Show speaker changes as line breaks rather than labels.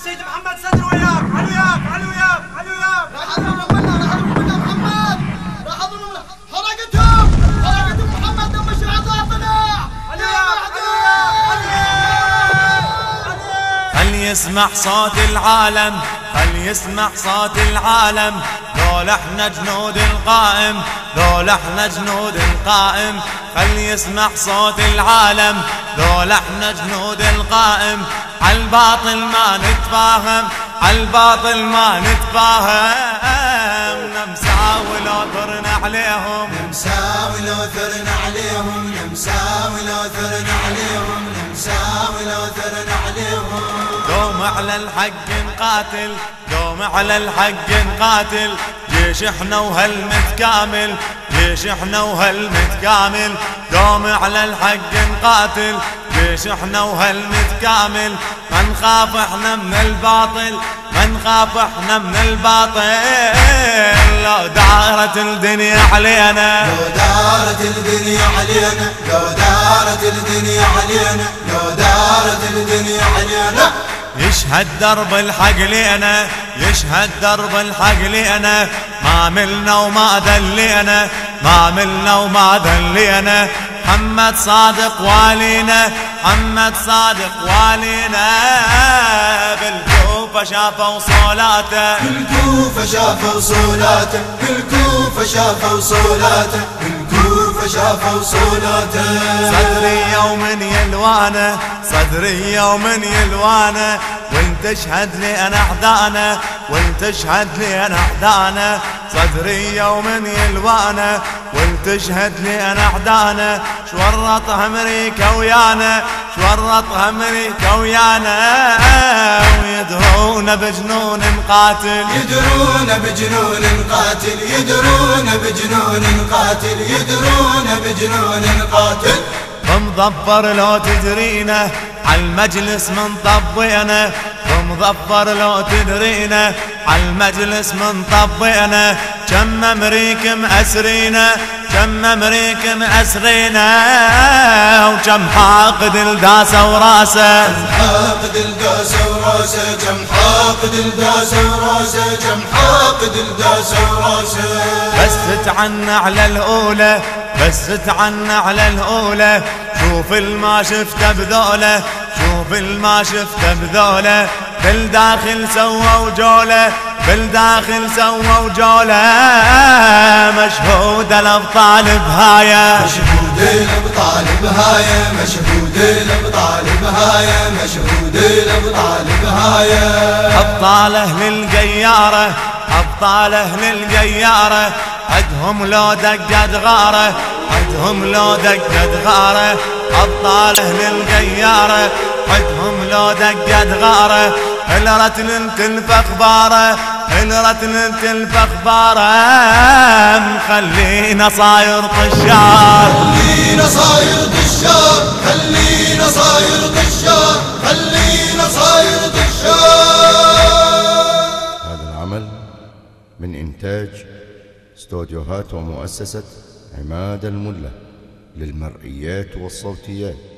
سيد محمد صدر وياك. علو ياك علو ياك علو ياك. راح اضرب منا محمد. راح اضرب حرقتهم محمد دم الشهداء طلع. علو ياك علو ياك.
فليسمع صوت العالم، فليسمع صوت العالم، ذول احنا جنود القائم، ذول احنا جنود القائم. فليسمع صوت العالم، ذول احنا جنود القائم. عالباطل ما نتفاهم، عالباطل ما نتفاهم. نمساوي لو ثرنا عليهم،
نمساوي لو ثرنا عليهم، نمساوي لو ثرنا عليهم، نمساوي لو ثرنا عليهم.
دوم على الحق نقاتل، دوم على الحق نقاتل. جيش احنا وهالمتكامل، جيش احنا وهالمتكامل. دوم على الحق نقاتل، جيش احنا وهالمتكامل. ما نخاف احنا من الباطل، ما نخاف احنا من الباطل. لو دارت الدنيا علينا،
لو دارت الدنيا علينا، لو دارت الدنيا علينا، لو دارت الدنيا علينا.
يشهد درب الحق لينا، يشهد درب الحق لينا. ما ملنا وما دلينا، ما ملنا وما دلينا. محمد صادق والينا، محمد صادق والينا. بالكوفة شافوا صولاته،
بالكوفة شافوا صولاته، بالكوفة شافوا صولاته، بالكوفة شافوا صولاته.
صدري يوم يلوانه، صدري يوم يلوانه. وانت اشهد لي انا احضانه، وانت اشهد لي انا احضانه. صدري يوم يلوانه، وانت اشهد لي انا احضانه. شورطها امريكا ويانا، شورطها امريكا ويانا. ويدرون بجنون قاتل،
يدرون بجنون قاتل، يدرون بجنون قاتل، يدرون بجنون قاتل.
بمظفر لو تدرينا، عالمجلس من طبينا. بمظفر لو تدرينا، عالمجلس من طبينا. كم امريك مأسرينا، كم امريك مأسرينا. وكم حاقد الداسة وراسه،
كم حاقد الداسة وراسه، كم حاقد الداسة وراسه، كم حاقد الداسة وراسه.
بس تتعنى على الأولى، بس تتعنى على الأولى. شوف الما شفته بذوله، شوف الما شفته بذوله. بالداخل سووا جولة، بالداخل سووا جولة. مشهود الأبطال بهاية،
مشهود الأبطال بهاية، مشهود الأبطال بهاية، مشهود الأبطال بهاية.
أبطال أهل القيارة، أبطال أهل القيارة. عدهم لو دقت غارة، عدهم لو دقت غارة. أبطال أهل القيارة، عدهم لو دقت غارة. الرتل تلف أخباره، الرتل تلف أخباره. خلينا صاير طشار،
خلينا صاير طشار، خلينا صاير طشار، خلينا صاير طشار.
هذا العمل من إنتاج استوديوهات ومؤسسة عماد الملة للمرئيات والصوتيات.